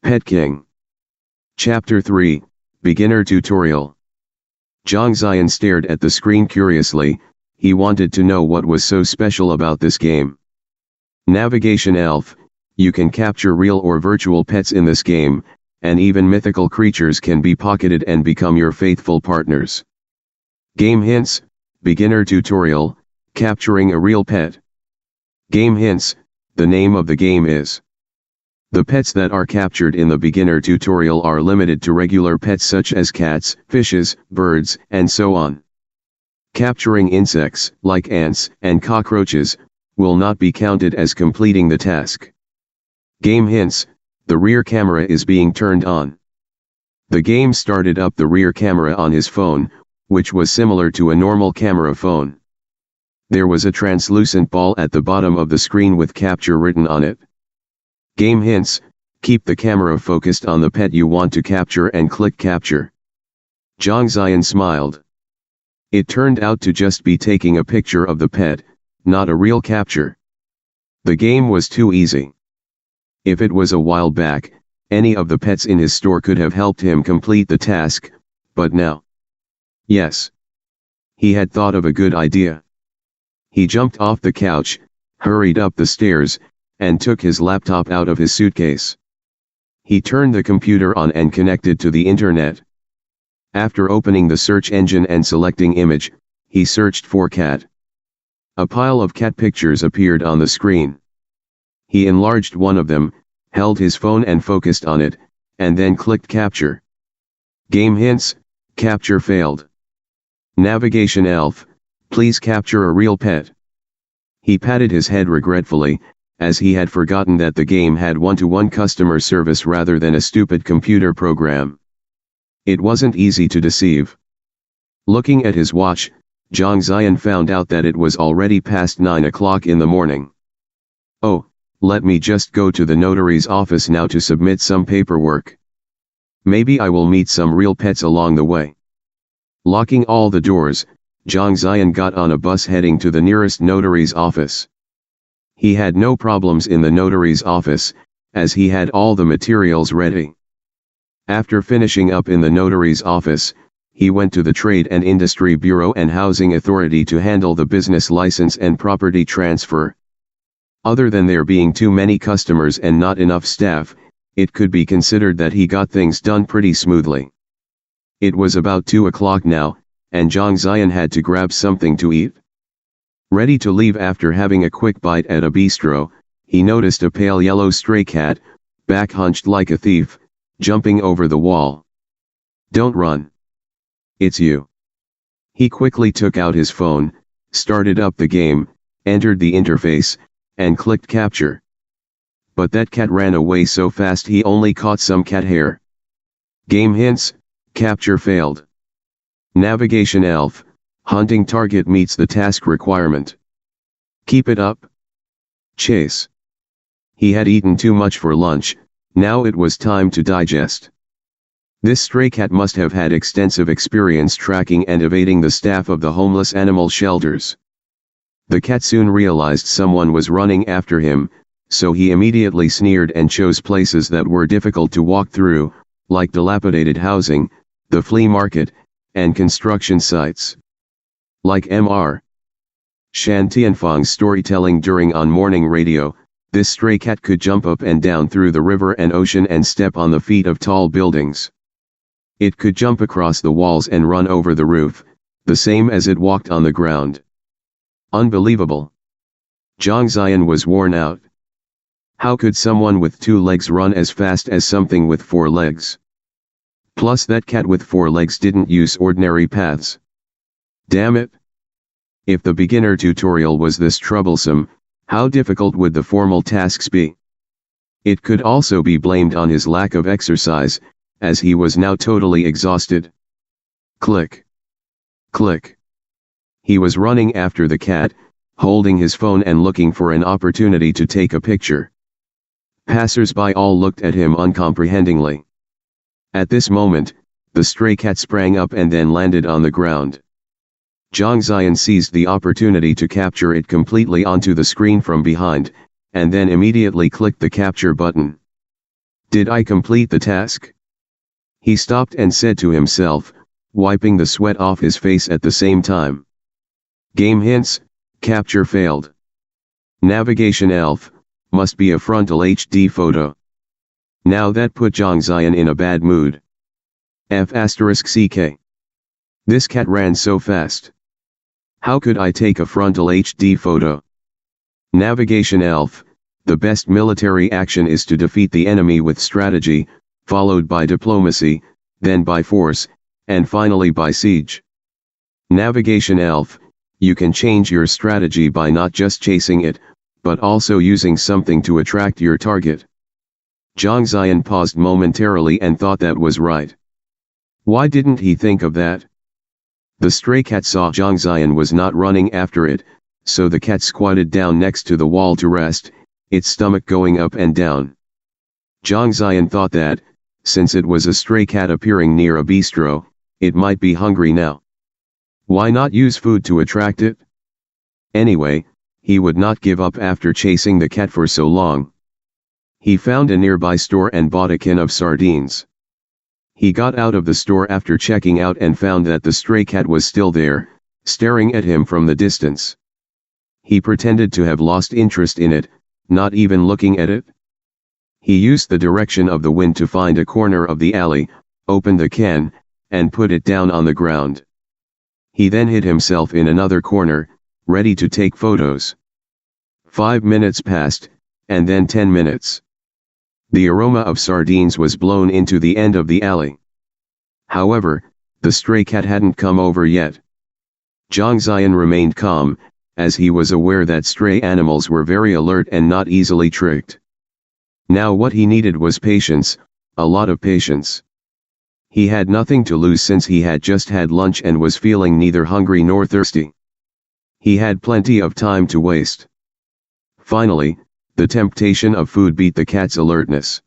Pet King. Chapter 3, Beginner Tutorial. Zhang Ziyan stared at the screen curiously. He wanted to know what was so special about this game. Navigation Elf. You can capture real or virtual pets in this game, and even mythical creatures can be pocketed and become your faithful partners. Game hints. Beginner tutorial, capturing a real pet. Game hints. The name of the game is. The pets that are captured in the beginner tutorial are limited to regular pets such as cats, fishes, birds, and so on. Capturing insects, like ants and cockroaches, will not be counted as completing the task. Game hints. The rear camera is being turned on. The game started up the rear camera on his phone, which was similar to a normal camera phone. There was a translucent ball at the bottom of the screen with capture written on it. Game hints. Keep the camera focused on the pet you want to capture and click capture. Zhang Ziyan smiled. It turned out to just be taking a picture of the pet, not a real capture. The game was too easy. If it was a while back, any of the pets in his store could have helped him complete the task, but now. Yes. He had thought of a good idea. He jumped off the couch, hurried up the stairs, and took his laptop out of his suitcase. He turned the computer on and connected to the internet. After opening the search engine and selecting image, he searched for cat. A pile of cat pictures appeared on the screen. He enlarged one of them, held his phone and focused on it, and then clicked capture. Game hints. Capture failed. Navigation Elf. Please capture a real pet. He patted his head regretfully, as he had forgotten that the game had one-to-one customer service rather than a stupid computer program. It wasn't easy to deceive. Looking at his watch, Zhang Ziyan found out that it was already past 9 o'clock in the morning. Oh, let me just go to the notary's office now to submit some paperwork. Maybe I will meet some real pets along the way. Locking all the doors, Zhang Ziyan got on a bus heading to the nearest notary's office. He had no problems in the notary's office, as he had all the materials ready. After finishing up in the notary's office, he went to the Trade and Industry Bureau and Housing Authority to handle the business license and property transfer. Other than there being too many customers and not enough staff, it could be considered that he got things done pretty smoothly. It was about 2 o'clock now, and Zhang Ziyan had to grab something to eat. Ready to leave after having a quick bite at a bistro, he noticed a pale yellow stray cat, back hunched like a thief, jumping over the wall. Don't run. It's you. He quickly took out his phone, started up the game, entered the interface, and clicked capture. But that cat ran away so fast he only caught some cat hair. Game hints. Capture failed. Navigation Elf. Hunting target meets the task requirement. Keep it up. Chase. He had eaten too much for lunch, now it was time to digest. This stray cat must have had extensive experience tracking and evading the staff of the homeless animal shelters. The cat soon realized someone was running after him, so he immediately sneered and chose places that were difficult to walk through, like dilapidated housing, the flea market, and construction sites. Like Mr. Shan Tianfeng's storytelling during on morning radio, this stray cat could jump up and down through the river and ocean and step on the feet of tall buildings. It could jump across the walls and run over the roof, the same as it walked on the ground. Unbelievable. Zhang Ziyan was worn out. How could someone with 2 legs run as fast as something with 4 legs? Plus that cat with 4 legs didn't use ordinary paths. Damn it. If the beginner tutorial was this troublesome, how difficult would the formal tasks be? It could also be blamed on his lack of exercise, as he was now totally exhausted. Click. Click. He was running after the cat, holding his phone and looking for an opportunity to take a picture. Passers-by all looked at him uncomprehendingly. At this moment, the stray cat sprang up and then landed on the ground. Zhang Ziyan seized the opportunity to capture it completely onto the screen from behind, and then immediately clicked the capture button. Did I complete the task? He stopped and said to himself, wiping the sweat off his face at the same time. Game hints, capture failed. Navigation elf, must be a frontal HD photo. Now that put Zhang Ziyan in a bad mood. F***ck. This cat ran so fast. How could I take a frontal HD photo? Navigation elf, the best military action is to defeat the enemy with strategy, followed by diplomacy, then by force, and finally by siege. Navigation elf, you can change your strategy by not just chasing it, but also using something to attract your target. Zhang Ziyan paused momentarily and thought that was right. Why didn't he think of that? The stray cat saw Zhang Ziyan was not running after it, so the cat squatted down next to the wall to rest, its stomach going up and down. Zhang Ziyan thought that, since it was a stray cat appearing near a bistro, it might be hungry now. Why not use food to attract it? Anyway, he would not give up after chasing the cat for so long. He found a nearby store and bought a can of sardines. He got out of the store after checking out and found that the stray cat was still there, staring at him from the distance. He pretended to have lost interest in it, not even looking at it. He used the direction of the wind to find a corner of the alley, opened the can, and put it down on the ground. He then hid himself in another corner, ready to take photos. 5 minutes passed, and then 10 minutes. The aroma of sardines was blown into the end of the alley. However, the stray cat hadn't come over yet. Zhang Ziyan remained calm, as he was aware that stray animals were very alert and not easily tricked. Now what he needed was patience, a lot of patience. He had nothing to lose since he had just had lunch and was feeling neither hungry nor thirsty. He had plenty of time to waste. Finally, the temptation of food beat the cat's alertness.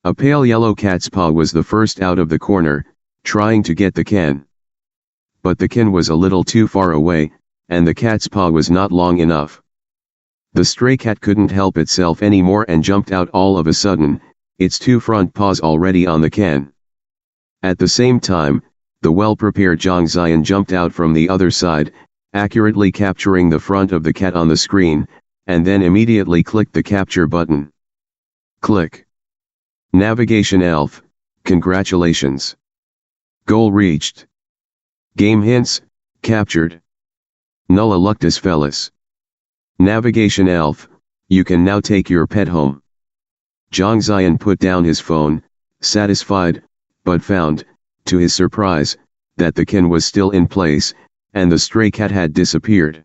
A pale yellow cat's paw was the first out of the corner, trying to get the can. But the can was a little too far away, and the cat's paw was not long enough. The stray cat couldn't help itself anymore and jumped out all of a sudden, its two front paws already on the can. At the same time, the well-prepared Zhang Ziyan jumped out from the other side, accurately capturing the front of the cat on the screen, and then immediately clicked the capture button. Click. Navigation elf, congratulations. Goal reached. Game hints, captured. Nulla luctus fellis. Navigation elf, you can now take your pet home. Zhang Ziyan put down his phone, satisfied, but found, to his surprise, that the can was still in place, and the stray cat had disappeared.